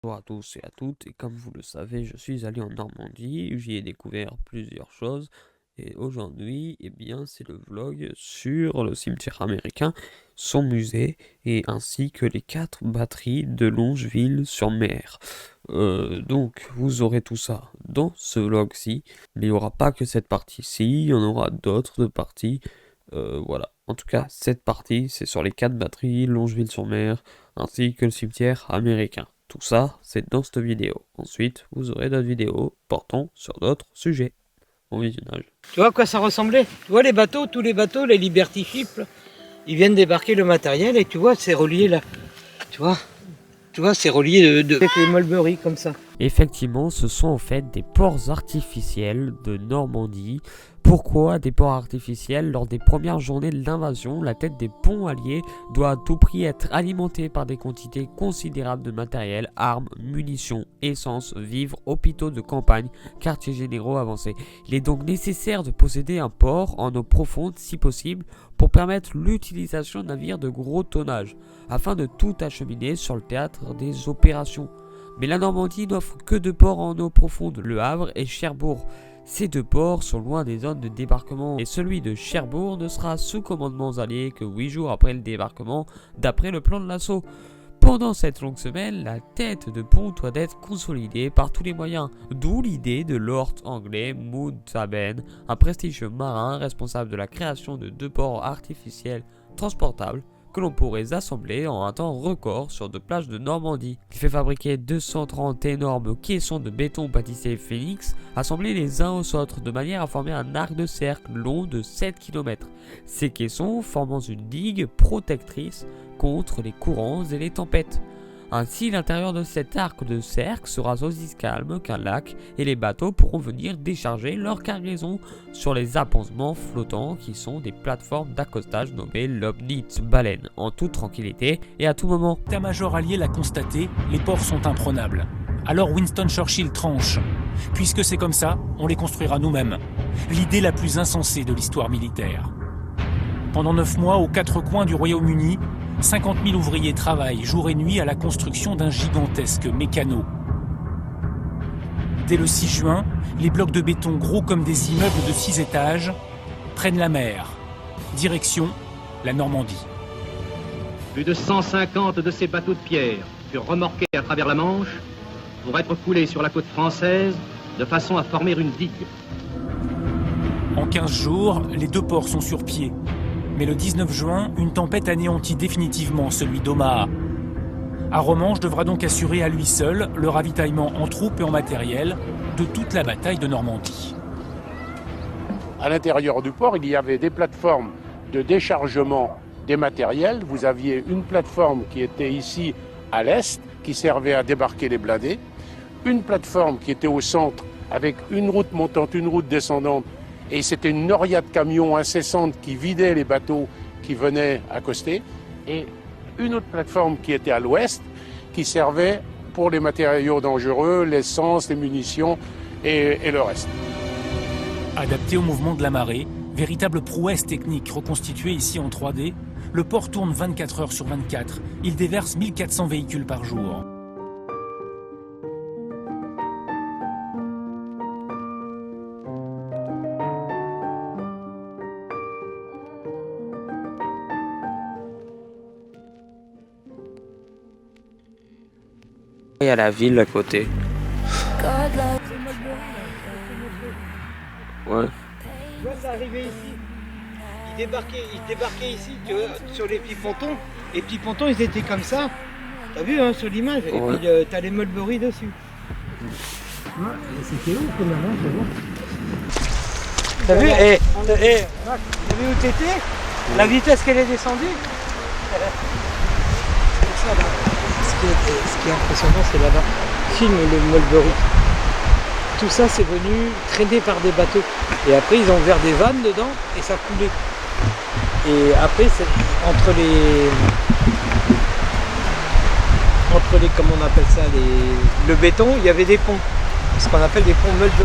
Bonjour à tous et à toutes, et comme vous le savez, je suis allé en Normandie, j'y ai découvert plusieurs choses, et aujourd'hui, c'est le vlog sur le cimetière américain, son musée, et ainsi que les 4 batteries de Longeville-sur-Mer. Donc, vous aurez tout ça dans ce vlog-ci, mais il n'y aura pas que cette partie-ci, il y en aura d'autres parties, voilà. En tout cas, cette partie, c'est sur les 4 batteries, Longeville-sur-Mer, ainsi que le cimetière américain. Tout ça, c'est dans cette vidéo. Ensuite, vous aurez d'autres vidéos portant sur d'autres sujets. Bon visionnage. Tu vois à quoi ça ressemblait? Tu vois les bateaux, tous les bateaux, les Liberty Ships, là, ils viennent débarquer le matériel et tu vois, c'est relié là. Tu vois, c'est relié avec les Mulberry comme ça. Effectivement, ce sont en fait des ports artificiels de Normandie. Pourquoi des ports artificiels? Lors des premières journées de l'invasion, la tête des ponts alliés doit à tout prix être alimentée par des quantités considérables de matériel, armes, munitions, essence, vivres, hôpitaux de campagne, quartiers généraux avancés. Il est donc nécessaire de posséder un port en eau profonde si possible pour permettre l'utilisation de navires de gros tonnage, afin de tout acheminer sur le théâtre des opérations. Mais la Normandie n'offre que 2 ports en eau profonde, Le Havre et Cherbourg. Ces 2 ports sont loin des zones de débarquement et celui de Cherbourg ne sera sous commandement allié que 8 jours après le débarquement, d'après le plan de l'assaut. Pendant cette longue semaine, la tête de pont doit être consolidée par tous les moyens, d'où l'idée de Lord anglais Mountbatten, un prestigieux marin responsable de la création de 2 ports artificiels transportables que l'on pourrait assembler en un temps record sur 2 plages de Normandie. Il fait fabriquer 230 énormes caissons de béton baptisés Phoenix, assemblés les uns aux autres de manière à former un arc de cercle long de 7 km. Ces caissons formant une digue protectrice contre les courants et les tempêtes. Ainsi, l'intérieur de cet arc de cercle sera aussi calme qu'un lac et les bateaux pourront venir décharger leur cargaison sur les appontements flottants qui sont des plateformes d'accostage nommées Lobnitz-Baleine en toute tranquillité et à tout moment. L'état-major allié l'a constaté, les ports sont imprenables. Alors Winston Churchill tranche. Puisque c'est comme ça, on les construira nous-mêmes. L'idée la plus insensée de l'histoire militaire. Pendant 9 mois, aux 4 coins du Royaume-Uni, 50 000 ouvriers travaillent jour et nuit à la construction d'un gigantesque mécano. Dès le 6 juin, les blocs de béton gros comme des immeubles de 6 étages prennent la mer. Direction la Normandie. Plus de 150 de ces bateaux de pierre furent remorqués à travers la Manche pour être coulés sur la côte française de façon à former une digue. En 15 jours, les 2 ports sont sur pied. Mais le 19 juin, une tempête anéantit définitivement celui d'Omaha. Arromanches devra donc assurer à lui seul le ravitaillement en troupes et en matériel de toute la bataille de Normandie. À l'intérieur du port, il y avait des plateformes de déchargement des matériels. Vous aviez une plateforme qui était ici à l'est, qui servait à débarquer les blindés. Une plateforme qui était au centre avec une route montante, une route descendante. Et c'était une noria de camions incessante qui vidait les bateaux qui venaient accoster. Et une autre plateforme qui était à l'ouest, qui servait pour les matériaux dangereux, l'essence, les munitions et le reste. Adapté au mouvement de la marée, véritable prouesse technique reconstituée ici en 3D, le port tourne 24 heures sur 24. Il déverse 1400 véhicules par jour. Il y a la ville à côté. Ouais. Tu vois, ça arrivait ici. Ils débarquaient ici, tu vois, sur les petits pontons. Les petits pontons, ils étaient comme ça. T'as vu, hein, sur l'image. Et Ouais. puis, t'as les Mulberry dessus. Ouais, c'était où, quand même, hein, t'as vu? T'as vu où t'étais? La vitesse qu'elle est descendue? C'est ça, là. Ce qui est impressionnant, c'est là-bas. Filme le Mulberry. Tout ça, c'est venu traîner par des bateaux. Et après, ils ont ouvert des vannes dedans et ça coulait. Et après, entre les, comment on appelle ça, le béton, il y avait des ponts. Ce qu'on appelle des ponts Mulberry.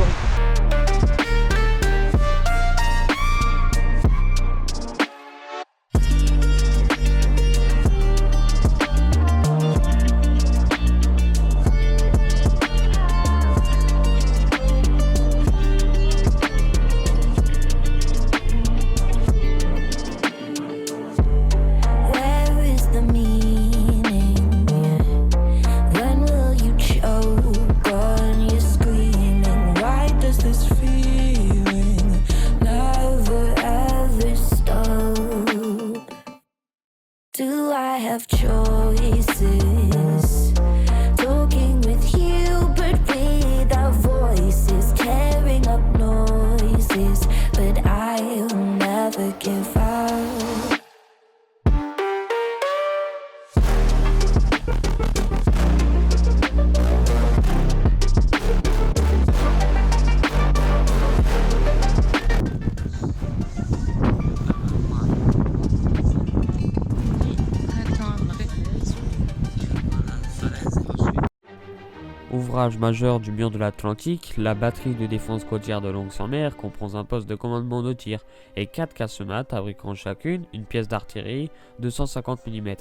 Ouvrage majeur du mur de l'Atlantique, la batterie de défense côtière de Longue-sur-Mer comprend un poste de commandement de tir et 4 casemates abritant chacune une pièce d'artillerie de 150 mm,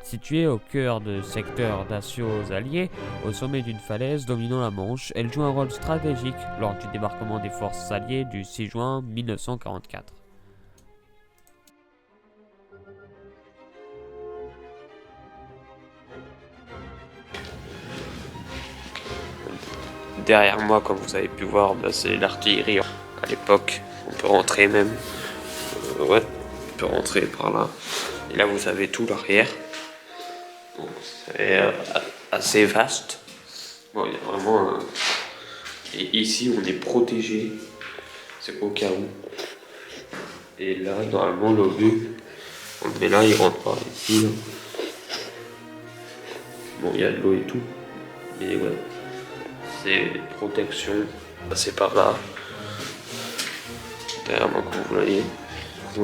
située au cœur de secteurs d'assaut alliés, au sommet d'une falaise dominant la Manche. Elle joue un rôle stratégique lors du débarquement des forces alliées du 6 juin 1944. Derrière moi, comme vous avez pu voir, c'est l'artillerie. À l'époque, on peut rentrer même. Ouais, on peut rentrer par là. Et là, vous avez tout l'arrière. Donc, c'est assez vaste. Bon, il y a vraiment. Et ici, on est protégé. C'est au cas où. Et là, normalement, l'obus, on le met là, il rentre par ici. Là. Bon, il y a de l'eau et tout. Mais ouais. C'est protection, c'est par là, derrière moi comme vous voyez, il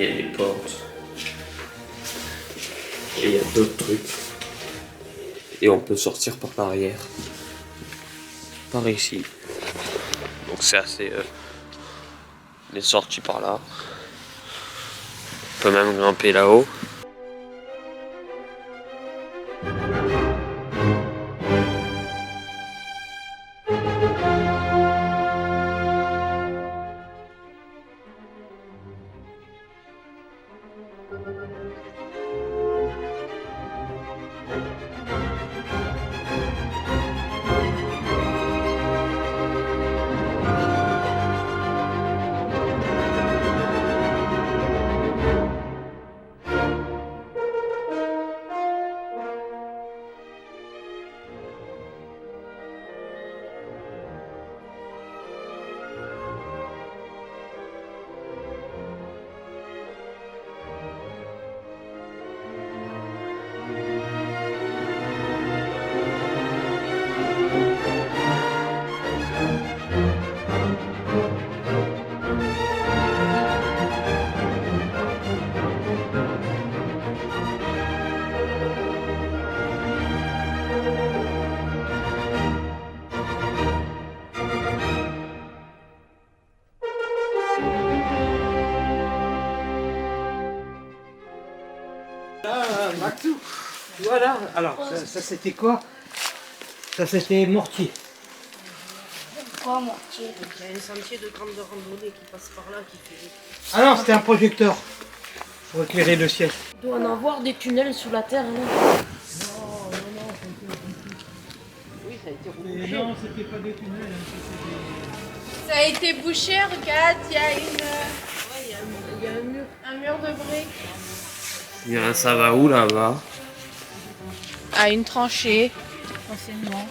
y a des portes, et il y a d'autres trucs, et on peut sortir par l'arrière, par ici, donc c'est assez, on est sorti par là, on peut même grimper là-haut. Voilà, alors ça c'était quoi? Ça c'était mortier. Pourquoi mortier? Il y a un sentier de grande randonnée qui passe par là qui fait... Ah non, c'était un projecteur pour éclairer le ciel. Il doit en avoir des tunnels sous la terre. Là. Oui, ça a été rebouché. Non, c'était pas des tunnels. Ça a été bouché, regarde, il y a une... Ouais, il y a un mur. un mur de briques. Ça va où là-bas? À une tranchée, anciennement.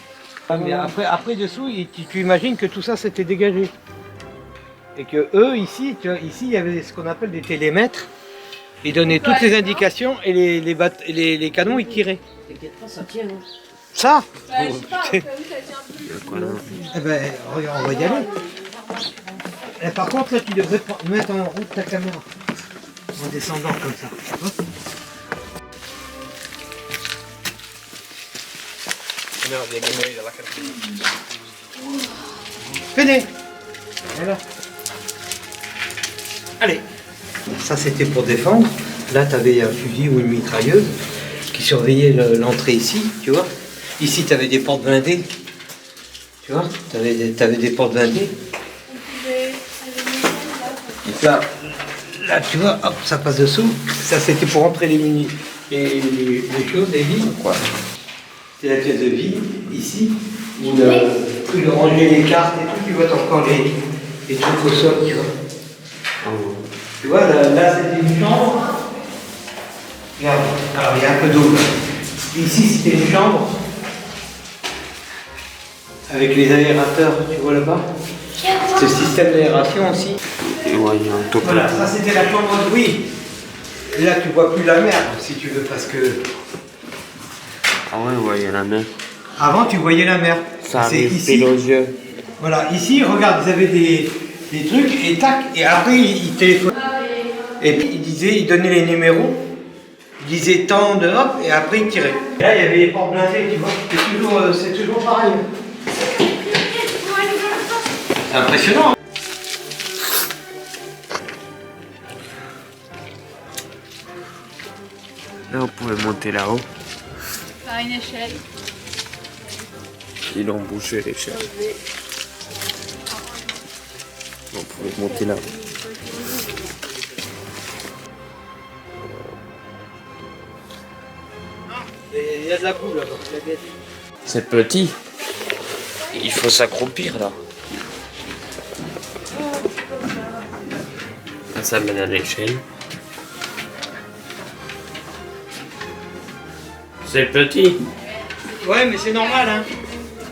Ah, mais après dessous, tu imagines que tout ça s'était dégagé. Et que eux, ici, tu vois, ici, il y avait ce qu'on appelle des télémètres. Ils donnaient toutes les indications et les canons, ils tiraient. T'inquiète pas, ça tient. Hein. Ça Je sais pas, ça tient plus. Eh ben, regarde, on va y aller. Et par contre, là, tu devrais mettre en route ta caméra. En descendant comme ça. Hop. Venez. Voilà. Allez. Ça, c'était pour défendre. Là, tu avais un fusil ou une mitrailleuse qui surveillait l'entrée ici, tu vois. Ici, tu avais des portes blindées. Tu vois, tu avais des portes blindées. Et là, tu vois, hop, ça passe dessous. Ça, c'était pour entrer les choses, les vies. C'est la pièce de vie, ici, où tu ranger les cartes et tout, tu vois, t'as encore les trucs au sol, tu vois. Tu vois, là c'était une chambre. Regarde, alors il y a un peu d'eau là. Ici, c'était une chambre. Avec les aérateurs, tu vois là-bas. C'est le système d'aération aussi. Et ouais, il y a un top. Voilà, ça c'était la chambre de oui. Et là, tu vois plus la mer, si tu veux, parce que... Ah ouais, il y a la mer. Avant, tu voyais la mer. Ça C'est arrive ici. pile aux yeux. Voilà, ici, regarde, ils avaient des trucs, et tac, et après, ils téléphonaient. Et puis, ils donnaient les numéros Il disait tant de hop, et après il tirait. Et là, il y avait les portes blindées, tu vois. C'est toujours pareil. C'est impressionnant. Là, on pouvait monter là-haut. Par une échelle. Ils ont bouché l'échelle. On pouvait monter là. Il y a de la boue là-bas. C'est petit. Il faut s'accroupir là. Ça mène à l'échelle. C'est petit. Ouais, mais c'est normal, hein.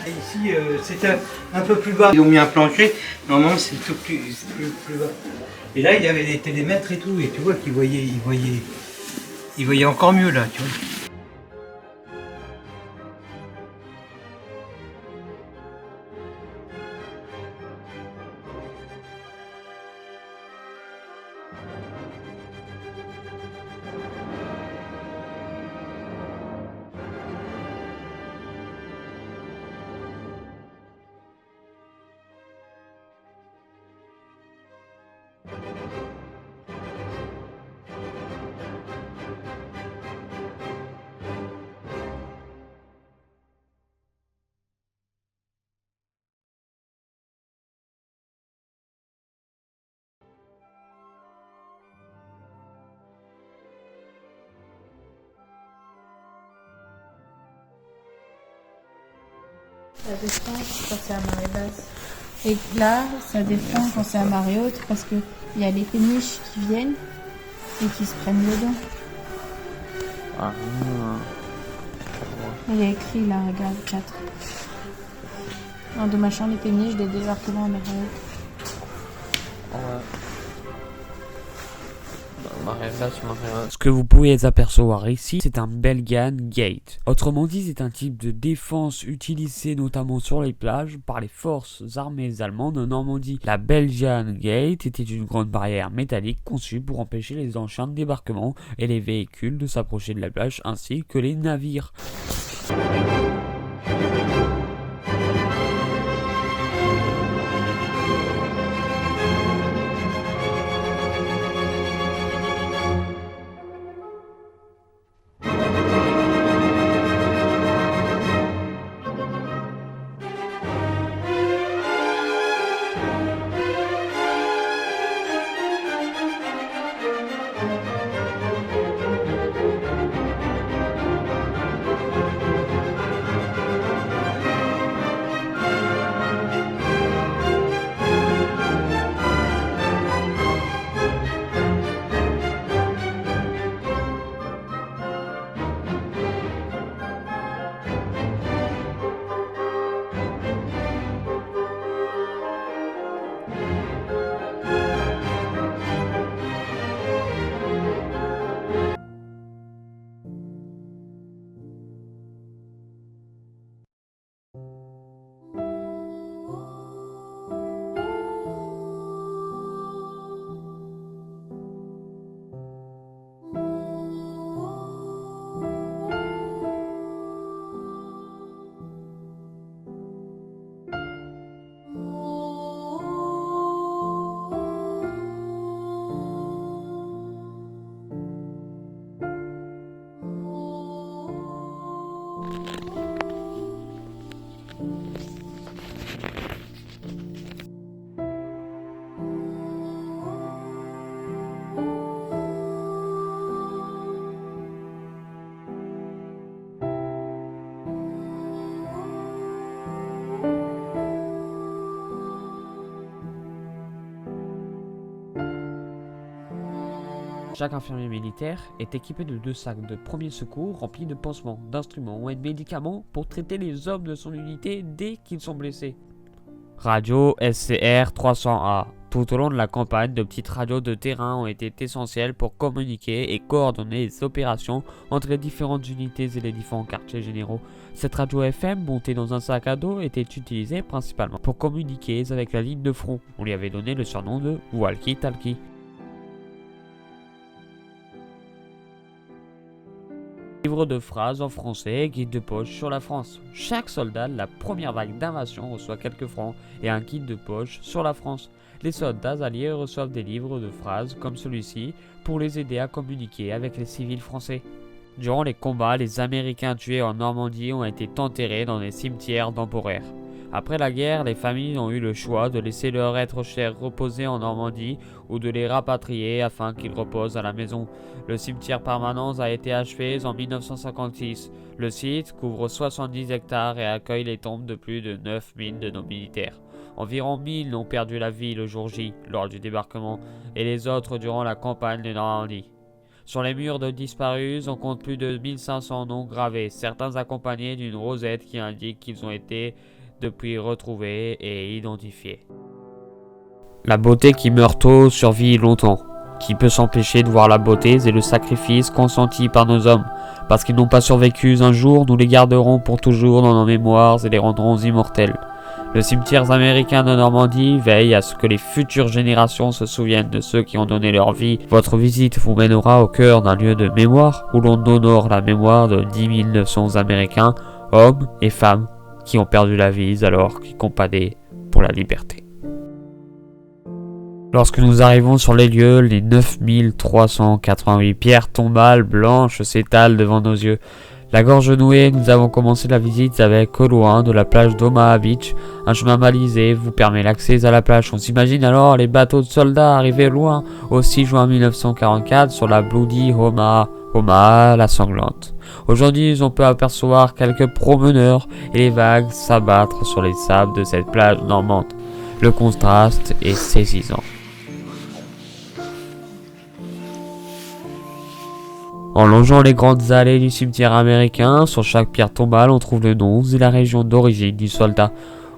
Ici, c'était un peu plus bas. Ils ont mis un plancher. Normalement, c'est tout plus bas. Et là, il y avait des télémètres et tout. Et tu vois qu'ils voyaient encore mieux là, tu vois. Ça descend quand c'est à marée basse. Et là, ça descend quand c'est à marée haute parce qu'il y a les péniches qui viennent et qui se prennent dedans. Ah. Il y a écrit là, regarde, 4. Endommagant les péniches des débarquements à marée haute. Ouais. Ce que vous pouvez apercevoir ici, c'est un Belgian Gate. Autrement dit, c'est un type de défense utilisé notamment sur les plages par les forces armées allemandes en Normandie. La Belgian Gate était une grande barrière métallique conçue pour empêcher les engins de débarquement et les véhicules de s'approcher de la plage ainsi que les navires. Chaque infirmier militaire est équipé de 2 sacs de premiers secours remplis de pansements, d'instruments et de médicaments pour traiter les hommes de son unité dès qu'ils sont blessés. Radio SCR 300A. Tout au long de la campagne, de petites radios de terrain ont été essentielles pour communiquer et coordonner les opérations entre les différentes unités et les différents quartiers généraux. Cette radio FM montée dans un sac à dos était utilisée principalement pour communiquer avec la ligne de front. On lui avait donné le surnom de Walkie Talkie. Livre de phrases en français, guide de poche sur la France. Chaque soldat de la première vague d'invasion reçoit quelques francs et un guide de poche sur la France. Les soldats alliés reçoivent des livres de phrases comme celui-ci pour les aider à communiquer avec les civils français. Durant les combats, les Américains tués en Normandie ont été enterrés dans des cimetières temporaires. Après la guerre, les familles ont eu le choix de laisser leurs êtres chers reposer en Normandie ou de les rapatrier afin qu'ils reposent à la maison. Le cimetière permanent a été achevé en 1956. Le site couvre 70 hectares et accueille les tombes de plus de 9000 de nos militaires. Environ 1000 ont perdu la vie le jour J lors du débarquement et les autres durant la campagne de Normandie. Sur les murs de disparus, on compte plus de 1500 noms gravés, certains accompagnés d'une rosette qui indique qu'ils ont été depuis retrouvés et identifiés. La beauté qui meurt tôt survit longtemps. Qui peut s'empêcher de voir la beauté et le sacrifice consenti par nos hommes? Parce qu'ils n'ont pas survécu un jour, nous les garderons pour toujours dans nos mémoires et les rendrons immortels. Le cimetière américain de Normandie veille à ce que les futures générations se souviennent de ceux qui ont donné leur vie. Votre visite vous mènera au cœur d'un lieu de mémoire où l'on honore la mémoire de 10 900 Américains, hommes et femmes, qui ont perdu la vie alors qu'ils compadaient pour la liberté. Lorsque nous arrivons sur les lieux, les 9388 pierres tombales blanches s'étalent devant nos yeux. La gorge nouée, nous avons commencé la visite avec au loin de la plage d'Omaha Beach. Un chemin balisé vous permet l'accès à la plage. On s'imagine alors les bateaux de soldats arrivés loin au 6 juin 1944 sur la Bloody Omaha la sanglante. Aujourd'hui, on peut apercevoir quelques promeneurs et les vagues s'abattre sur les sables de cette plage normande. Le contraste est saisissant. En longeant les grandes allées du cimetière américain, sur chaque pierre tombale, on trouve le nom et la région d'origine du soldat.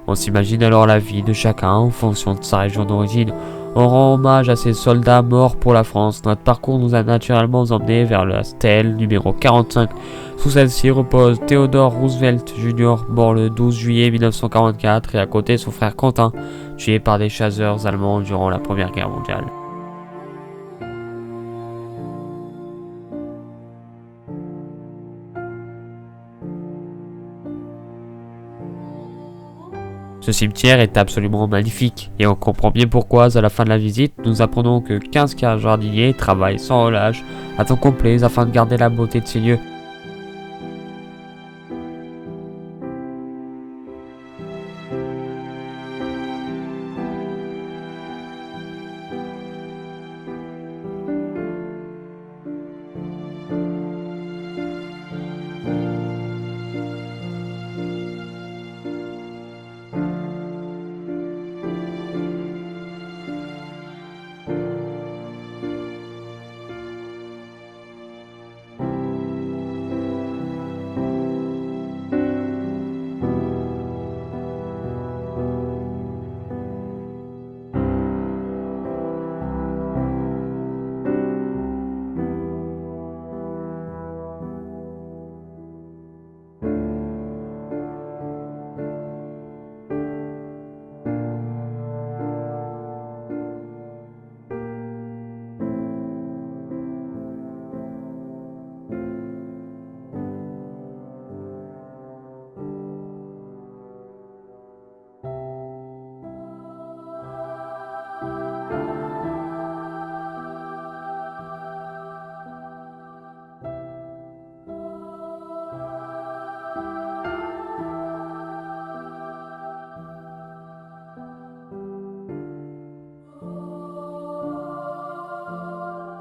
On s'imagine alors la vie de chacun en fonction de sa région d'origine. On rend hommage à ces soldats morts pour la France. Notre parcours nous a naturellement emmenés vers la stèle numéro 45. Sous celle-ci repose Theodore Roosevelt Jr., mort le 12 juillet 1944, et à côté son frère Quentin, tué par des chasseurs allemands durant la Première Guerre mondiale. Ce cimetière est absolument magnifique et on comprend bien pourquoi à la fin de la visite nous apprenons que 15 jardiniers travaillent sans relâche à temps complet afin de garder la beauté de ces lieux.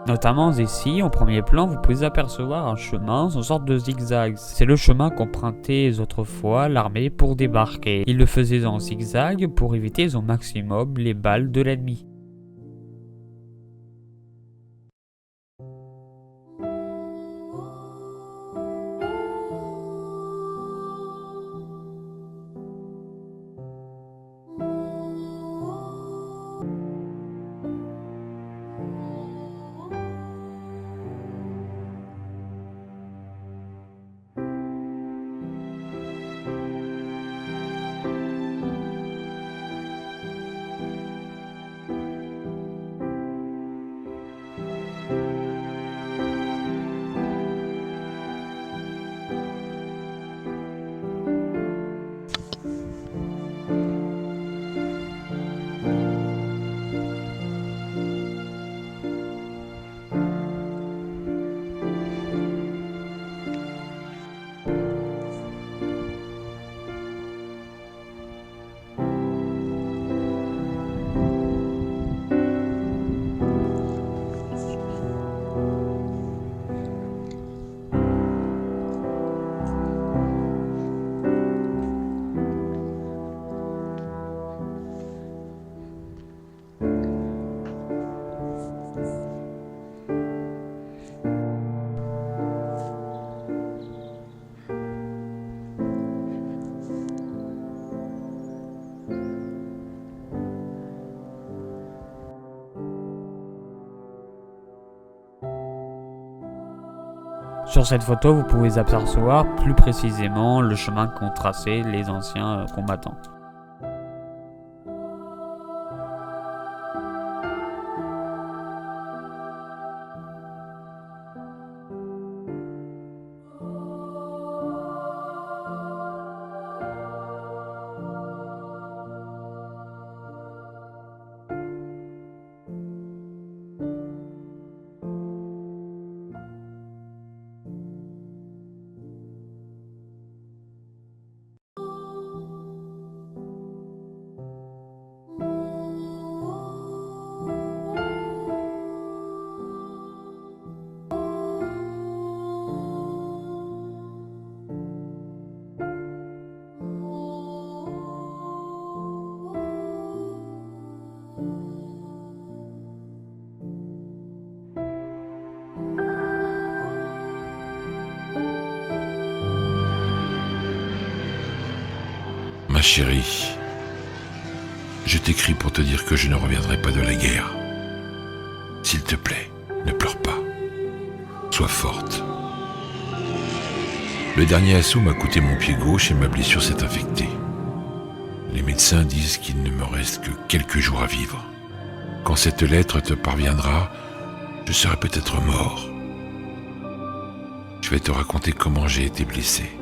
Notamment ici, en premier plan, vous pouvez apercevoir un chemin en sorte de zigzag. C'est le chemin qu'empruntait autrefois l'armée pour débarquer. Ils le faisaient en zigzag pour éviter au maximum les balles de l'ennemi. Sur cette photo, vous pouvez apercevoir plus précisément le chemin qu'ont tracé les anciens combattants. Ma chérie, je t'écris pour te dire que je ne reviendrai pas de la guerre. S'il te plaît, ne pleure pas. Sois forte. Le dernier assaut m'a coûté mon pied gauche et ma blessure s'est infectée. Les médecins disent qu'il ne me reste que quelques jours à vivre. Quand cette lettre te parviendra, je serai peut-être mort. Je vais te raconter comment j'ai été blessé.